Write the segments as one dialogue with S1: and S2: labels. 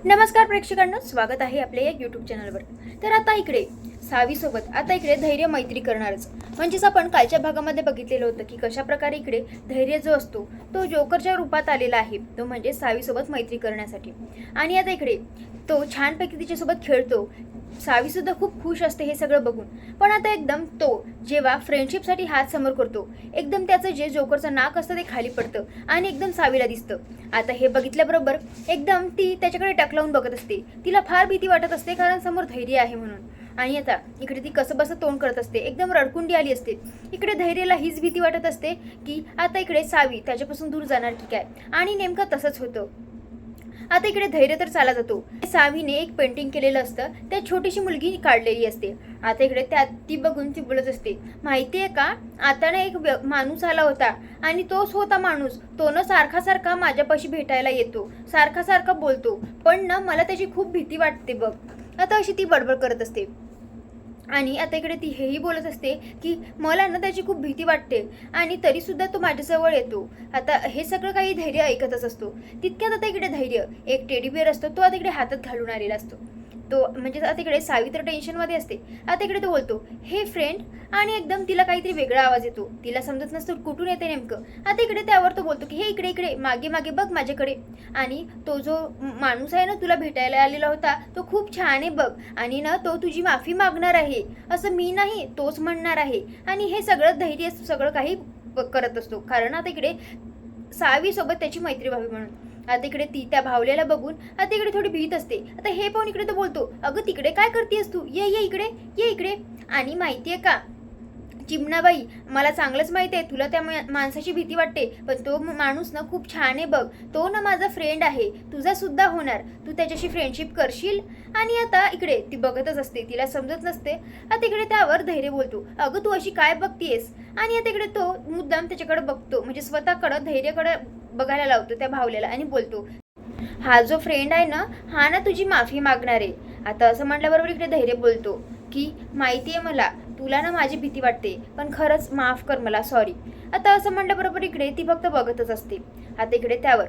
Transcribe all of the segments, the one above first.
S1: नमस्कार प्रेक्षकांनो, स्वागत आहे आपल्या या यूट्यूब चॅनलवर. तर आता इकडे सावीसोबत आता इकडे धैर्य मैत्री करणारच. म्हणजेच आपण कालच्या भागामध्ये बघितलेलं होतं की कशा प्रकारे इकडे धैर्य जो असतो तो जोकरच्या रूपात आलेला आहे, तो म्हणजे सावीसोबत मैत्री करण्यासाठी. आणि आता इकडे तो छानपैकी तिच्यासोबत खेळतो. सावीसुद्धा खूप खुश असते हे सगळं बघून. पण आता एकदम तो जेव्हा फ्रेंडशिपसाठी हात समोर करतो, एकदम त्याचं जे जोकरचं नाक असतं ते खाली पडतं आणि एकदम सावीला दिसतं. आता हे बघितल्याबरोबर एकदम ती त्याच्याकडे टकलावून बघत असते. तिला फार भीती वाटत असते कारण समोर धैर्य आहे म्हणून. आणि आता इकडे ती कसं बसं तोंड करत असते, एकदम रडकुंडी आली असते. इकडे धैर्याला हीच भीती वाटत असते की आता इकडे सावी त्याच्यापासून दूर जाणार की काय. आणि नेमकं तसंच होतं. आता इकडे धैर्य तर चाला जातो. सावीने एक पेंटिंग केलेलं असतं, त्या छोटीशी मुलगी काढलेली असते. आता इकडे त्यात ती बघून ती बोलत असते, माहितीये का, आता ना एक माणूस आला होता आणि तोच होता माणूस. तो ना सारखा सारखा माझ्यापाशी भेटायला येतो, सारखा सारखा बोलतो, पण ना मला त्याची खूप भीती वाटते बघ. आता अशी ती बडबड करत असते. आणि आता इकडे ती हेही बोलत असते की मला ना त्याची खूप भीती वाटते आणि तरीसुद्धा तो माझ्याजवळ येतो. आता हे सगळं काही धैर्य ऐकतच असतो. तितक्यात आता इकडे धैर्य एक टेडी बिअर असतो, तो आता इकडे हातात घालून आलेला असतो. तो म्हणजे आता इकडे सावी तर टेन्शनमध्ये असते. आता इकडे तो बोलतो, हे फ्रेंड, आणि एकदम तिला काहीतरी वेगळा आवाज येतो. तिला समजत नसतं कुठून येते नेमकं. आता इकडे त्यावर तो बोलतो की हे इकडे इकडे मागे मागे बघ माझ्याकडे. आणि तो जो माणूस आहे ना तुला भेटायला आलेला होता तो खूप छान आहे बघ, आणि ना तो तुझी माफी मागणार आहे, असं मी नाही तोच म्हणणार आहे. आणि हे सगळं धैर्य सगळं काही करत असतो कारण आता इकडे सावीसोबत त्याची मैत्री व्हावी म्हणून. आता इकडे ती त्या भावल्याला बघून आता इकडे थोडी भीत असते. आता हे पाहून इकडे तो बोलतो, अगं तिकडे काय करतेस तू, ये ये इकडे, ये इकडे. आणि माहितीये का चिमणाबाई, मला चांगलंच माहिती आहे तुला त्या माणसाची भीती वाटते, पण तो माणूस ना खूप छान आहे बघ. तो ना माझा फ्रेंड आहे, तुझा सुद्धा होणार, तू त्याच्याशी फ्रेंडशिप करशील. आणि आता इकडे ती बघतच असते, तिला समजत नसते. आता इकडे त्यावर धैर्य बोलतो, अगं तू अशी काय बघतीयस. आणि आता इकडे तो मुद्दाम त्याच्याकडे बघतो, म्हणजे स्वतःकडं धैर्यकडे बघायला लावतो त्या भावल्याला आणि बोलतो, हा जो फ्रेंड आहे ना हा ना तुझी माफी मागणार आहे. आता असं म्हटल्याबरोबर इकडे धैर्य बोलतो की माहिती आहे मला तुला ना माझी भीती वाटते, पण खरंच माफ कर मला, सॉरी. आता असं म्हटल्याबरोबर इकडे ती फक्त बघतच असते. आता इकडे त्यावर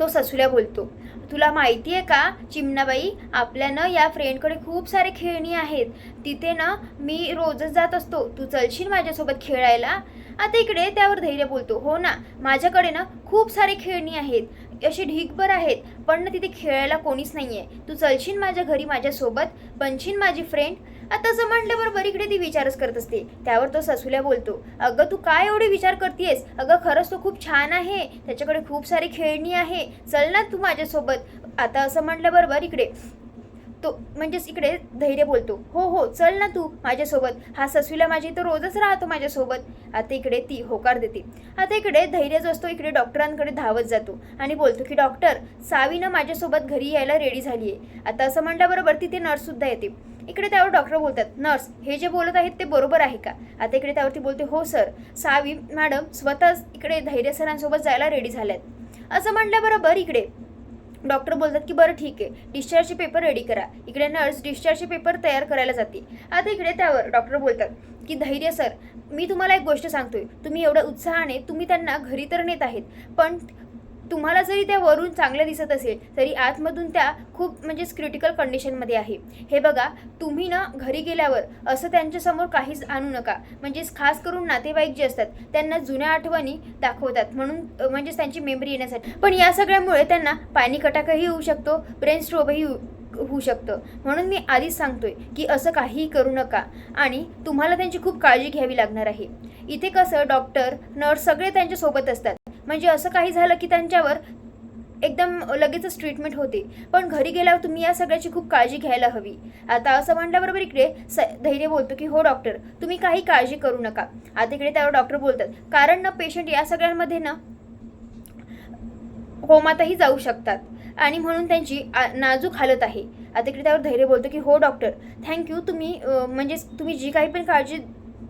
S1: तो ससूल्या बोलतो, तुला माहिती आहे का चिमणाबाई, आपल्या ना या फ्रेंडकडे खूप सारे खेळणी आहेत, तिथे ना मी रोजच जात असतो, तू चलशील माझ्यासोबत खेळायला. आता इकडे त्यावर धैर्य बोलतो, हो ना माझ्याकडे ना खूप सारे खेळणी आहेत, असे ढीगभर आहेत, पण ना तिथे खेळायला कोणीच नाहीये, तू चलशील माझ्या घरी माझ्यासोबत, बनशील माझी फ्रेंड. आता असं म्हटल्याबरोबर इकडे ती विचारच करत असते. त्यावर तो ससूल्या बोलतो, अगं तू काय एवढे विचार करतेस, अगं खरंच तो खूप छान आहे, त्याच्याकडे खूप सारी खेळणी आहे, चल ना तू माझ्यासोबत. आता असं म्हटल्याबरोबर इकडे तो म्हणजेच इकडे धैर्य बोलतो, हो हो चल ना तू माझ्यासोबत, हा ससूला माझी तर रोजच राहतो माझ्यासोबत. आता इकडे ती होकार देते. आता इकडे धैर्य जो असतो इकडे डॉक्टरांकडे धावत जातो आणि बोलतो की डॉक्टर, सावी ना माझ्यासोबत घरी यायला रेडी झाली आहे. आता असं म्हटल्याबरोबर तिथे नर्ससुद्धा येते. इकडे त्यावर डॉक्टर बोलतात, नर्स हे जे बोलत आहेत ते बरोबर आहे का. आता इकडे त्यावरती बोलते, हो सर, सावी मॅडम स्वतःच इकडे धैर्य सरांसोबत जायला रेडी झाल्यात. असं म्हटल्याबरोबर इकडे डॉक्टर बोलतात की बरं ठीक आहे, डिस्चार्जचे पेपर रेडी करा. इकडे नर्स डिस्चार्जचे पेपर तयार करायला जाते. आता इकडे त्यावर डॉक्टर बोलतात की धैर्य सर, मी तुम्हाला एक गोष्ट सांगतोय, तुम्ही एवढ्या उत्साहाने तुम्ही त्यांना घरी तर नेत आहेत, पण तुम्हाला जरी त्या वरून चांगल्या दिसत असेल तरी आतमधून त्या खूप म्हणजेच क्रिटिकल कंडिशनमध्ये आहे. हे बघा, तुम्ही ना घरी गेल्यावर असं त्यांच्यासमोर काहीच आणू नका. म्हणजेच खास करून नातेवाईक जे असतात त्यांना जुन्या आठवणी दाखवतात म्हणून, म्हणजेच त्यांची मेमरी येण्यासाठी. पण या सगळ्यामुळे त्यांना पॅनिक अटॅकही होऊ शकतो, ब्रेन स्ट्रोकही होऊ शकतं. म्हणून मी आधीच सांगतोय की असं काहीही करू नका आणि तुम्हाला त्यांची खूप काळजी घ्यावी लागणार आहे. इथे कसं डॉक्टर नर्स सगळे त्यांच्यासोबत असतात, म्हणजे असं काही झालं की त्यांच्यावर एकदम लगेचच ट्रीटमेंट होते, पण घरी गेल्यावर तुम्ही या सगळ्याची खूप काळजी घ्यायला हवी. आता असं म्हटल्याबरोबर इकडे धैर्य बोलतो की हो डॉक्टर, तुम्ही काही काळजी करू नका. आता इकडे त्यावर डॉक्टर बोलतात, कारण ना पेशंट या सगळ्यांमध्ये ना कोमातही जाऊ शकतात आणि म्हणून त्यांची नाजूक हालत आहे. आता इकडे त्यावर धैर्य बोलतो की हो डॉक्टर, थँक्यू, तुम्ही म्हणजे तुम्ही जी काही पण काळजी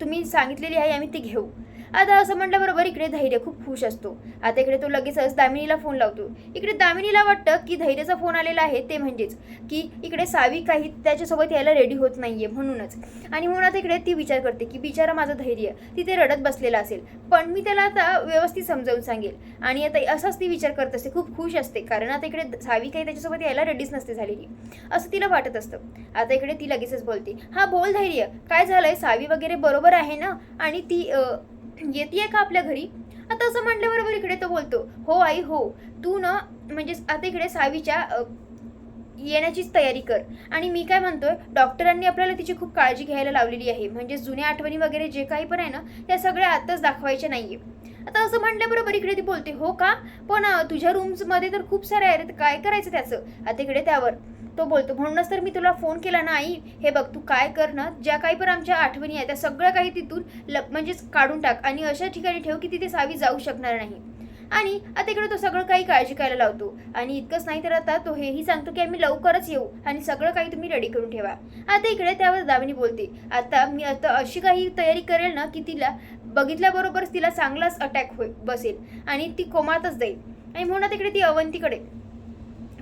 S1: तुम्ही सांगितलेली आहे आम्ही ती घेऊ. आता असं म्हटल्याबरोबर इकडे धैर्य खूप खुश असतो. आता इकडे तो लगेचच दामिनीला फोन लावतो. इकडे दामिनीला वाटतं की धैर्यचा फोन आलेला आहे ते म्हणजेच की इकडे सावी काही त्याच्यासोबत यायला रेडी होत नाहीये म्हणूनच. आणि म्हणून आता इकडे ती विचार करते की बिचारा माझं धैर्य तिथे रडत बसलेला असेल, पण मी त्याला आता व्यवस्थित समजावून सांगेल. आणि आता असाच ती विचार करत असते, खूप खुश असते, कारण आता इकडे सावी काही त्याच्यासोबत यायला रेडीच नसते झालेली असं तिला वाटत असतं. आता इकडे ती लगेचच बोलते, हा बोल धैर्य, काय झालंय, सावी वगैरे बरोबर आहे ना, आणि ती येते का आपल्या घरी. आता असं म्हटल्याबरोबर इकडे तो बोलतो, हो आई हो, तू ना म्हणजे आता इकडे सावीच्या येण्याचीच तयारी कर. आणि मी काय म्हणतोय, डॉक्टरांनी आपल्याला तिची खूप काळजी घ्यायला लावलेली आहे, म्हणजे जुन्या आठवणी वगैरे जे काही पण आहे ना त्या सगळ्या आत्ताच दाखवायच्या नाहीये. आता असं म्हटल्याबरोबर इकडे ती बोलते, हो का, पण तुझ्या रूम्समध्ये तर खूप सारे आहेत, काय करायचं त्याचं. आता इकडे त्यावर तो बोलतो, म्हणूनच तर मी तुला फोन केला ना आई, हे बघ तू काय कर ना, ज्या काही पण आमच्या आठवणी आहेत त्या सगळ्या काही तिथून म्हणजेच काढून टाक आणि अशा ठिकाणी ठेव की तिथे सावी जाऊ शकणार नाही. आणि आता इकडे तो सगळं काही काळजी करायला लावतो. आणि इतकंच नाही तर आता तो हेही सांगतो की आम्ही लवकरच येऊ आणि सगळं काही तुम्ही रेडी करून ठेवा. आता इकडे त्यावर दामिनी बोलते, आता मी आता अशी काही तयारी करेल ना की तिला बघितल्याबरोबरच तिला चांगलाच अटॅक बसेल आणि ती कोमातच जाईल. आणि म्हणून तिकडे ती अवंतीकडे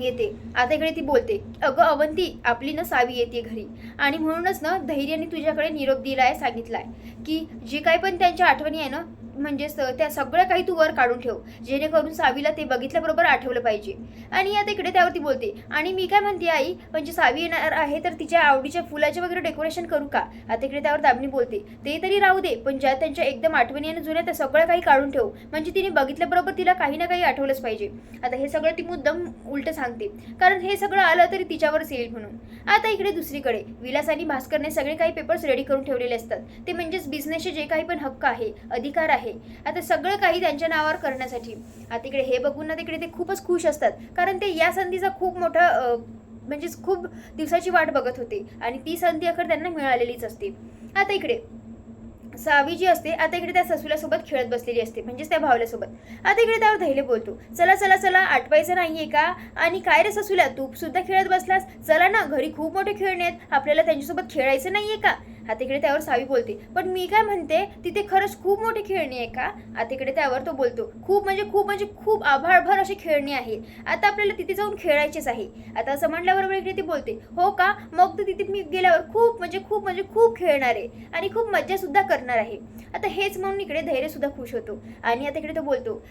S1: येते. आता इकडे ती बोलते, अगं अवंती, आपली ना सावी येते घरी आणि म्हणूनच ना धैर्याने तुझ्याकडे निरोप दिलाय, सांगितलाय की जे काही पण त्यांच्या आठवणी आहे ना म्हणजेच त्या सगळ्या काही तू वर काढून ठेव, जेणेकरून सावीला ते बघितल्याबरोबर आठवलं पाहिजे. आणि आता इकडे त्यावरती बोलते, आणि मी काय म्हणते आई, म्हणजे सावी येणार आहे तर तिच्या आवडीच्या फुलाचे वगैरे डेकोरेशन करू का. आता इकडे त्यावर दामिनी बोलते, ते तरी राहू दे, पण ज्या त्यांच्या एकदम आठवणी आणि जुन्या त्या सगळ्या काही काढून ठेव, म्हणजे तिने बघितल्याबरोबर तिला काही ना काही आठवलंच पाहिजे. आता हे सगळं ती मुद्दाम उलट सांगते, कारण हे सगळं आलं तरी तिच्यावरच येईल म्हणून. आता इकडे दुसरीकडे विलास आणि भास्करने सगळे काही पेपर्स रेडी करून ठेवलेले असतात, ते म्हणजेच बिझनेसचे जे काही पण हक्क आहे, अधिकार आहे, आता सगळं काही त्यांच्या नावावर करण्यासाठी. आता इकडे हे बघून ना तिकडे ते खूपच खुश असतात, कारण ते या संधीचा खूप मोठा म्हणजेच खूप दिवसाची वाट बघत होते आणि ती संधी अखेर त्यांना मिळालेलीच असते. आता इकडे सावी जी असते आता इकडे त्या ससुल्यासोबत खेळत बसलेली असते, म्हणजेच त्या भावल्यासोबत. आता इकडे त्यावर धैर्य बोलतो, चला चला चला, आठवायचं नाहीये का, आणि काय रे ससुल्या, तू सुद्धा खेळत बसलास, चला ना, घरी खूप मोठे खेळणे आहेत, आपल्याला त्यांच्यासोबत खेळायचं नाहीये का. आता इकडे त्यावर सावी बोलते, पण मी काय म्हणते, तिथे खरंच खूप मोठी खेळणी आहे का. आता इकडे त्यावर तो बोलतो, खूप म्हणजे खूप आभाळभर अशी खेळणी आहे, आता आपल्याला तिथे जाऊन खेळायचेच आहे. आता असं म्हटल्याबरोबर इकडे ती बोलते, हो का, मग तर तिथे मी गेल्यावर खूप खेळणार आहे आणि खूप मज्जा सुद्धा करणार आहे. आता हेच म्हणून इकडे धैर्य सुद्धा खुश होतो. आणि आता इकडे तो बोलतो,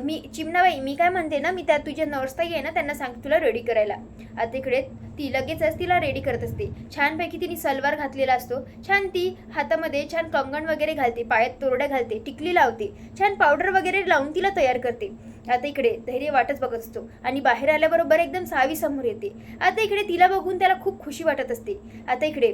S1: मी चिमणाबाई, मी काय म्हणते ना, मी त्या तुझ्या नर्सताई आहे ना त्यांना सांगते तुला रेडी करायला. आता इकडे ती लगेचच तिला रेडी करत असते. छानपैकी तिने सलवार घातलेला असतो, छान ती हातामध्ये छान कंगण वगैरे घालते, पायात तोरड्या घालते, टिकली लावते, छान पावडर वगैरे लावून तिला तयार करते. आता इकडे धैर्य वाटच बघत असतो आणि बाहेर आल्याबरोबर एकदम सावी समोर येते. आता इकडे तिला बघून त्याला खूप खुशी वाटत असते. आता इकडे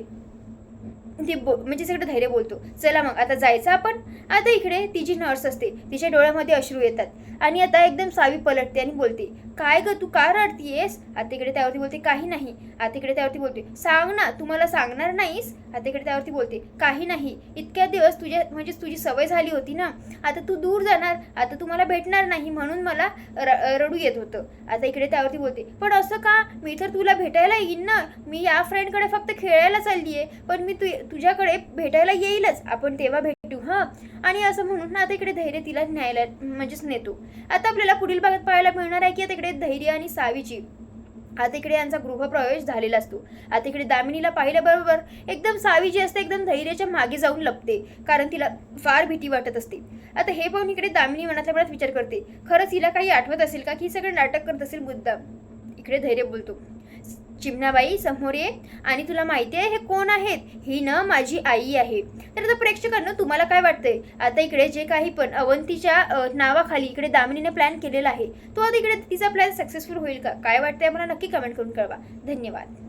S1: ती म्हणजे सगळं धैर्य बोलतो, चला मग आता जायचं आपण. आता इकडे तिची नर्स असते, तिच्या डोळ्यामध्ये अश्रू येतात आणि आता एकदम सावी पलटते आणि बोलते, काय ग, तू का रडतीयेस. आता इकडे त्यावरती बोलते, काही नाही. आता इकडे त्यावरती बोलते, सांग ना, तू मला सांगणार नाहीस. आता इकडे त्यावरती बोलते, काही नाही, इतक्या दिवस तुझी सवय झाली होती ना, आता तू दूर जाणार, आता तू मला भेटणार नाही म्हणून मला रडू येत होतं. आता इकडे त्यावरती बोलते, पण असं का, मी तर तुला भेटायला येईन ना, मी या फ्रेंडकडे फक्त खेळायला चालली आहे, पण मी तुझ्याकडे भेटायला येईलच, आपण तेव्हा भेटू हां. आणि असं म्हणून ना आता इकडे धैर्य तिला न्यायला म्हणजेच नेतो. आता आपल्याला पुढील भागात पाहायला मिळणार आहे की आता इकडे धैर्य आणि सावीची आता इकडे यांचा गृहप्रवेश झालेला असतो. आता इकडे दामिनीला पाहिल्याबरोबर एकदम सावी जी असते एकदम धैर्याच्या मागे जाऊन लपते, कारण तिला फार भीती वाटत असते. आता हे पाहून इकडे दामिनी मनातल्या मनात विचार करते, खरंच हिला काही आठवत असेल का, की सगळं नाटक करत असेल मुद्दाम. इकडे धैर्य बोलतो, चिमणाबाई समोर ये, आणि तुला माहिती आहे हे कोण आहेत, ही ना माझी आई आहे. तर आता प्रेक्षकांना तुम्हाला काय वाटतंय, आता इकडे जे काही पण अवंतीच्या नावाखाली इकडे दामिनीने प्लॅन केलेला आहे, तो आता इकडे तिचा प्लॅन सक्सेसफुल होईल का, काय वाटतंय मला नक्की कमेंट करून कळवा. धन्यवाद.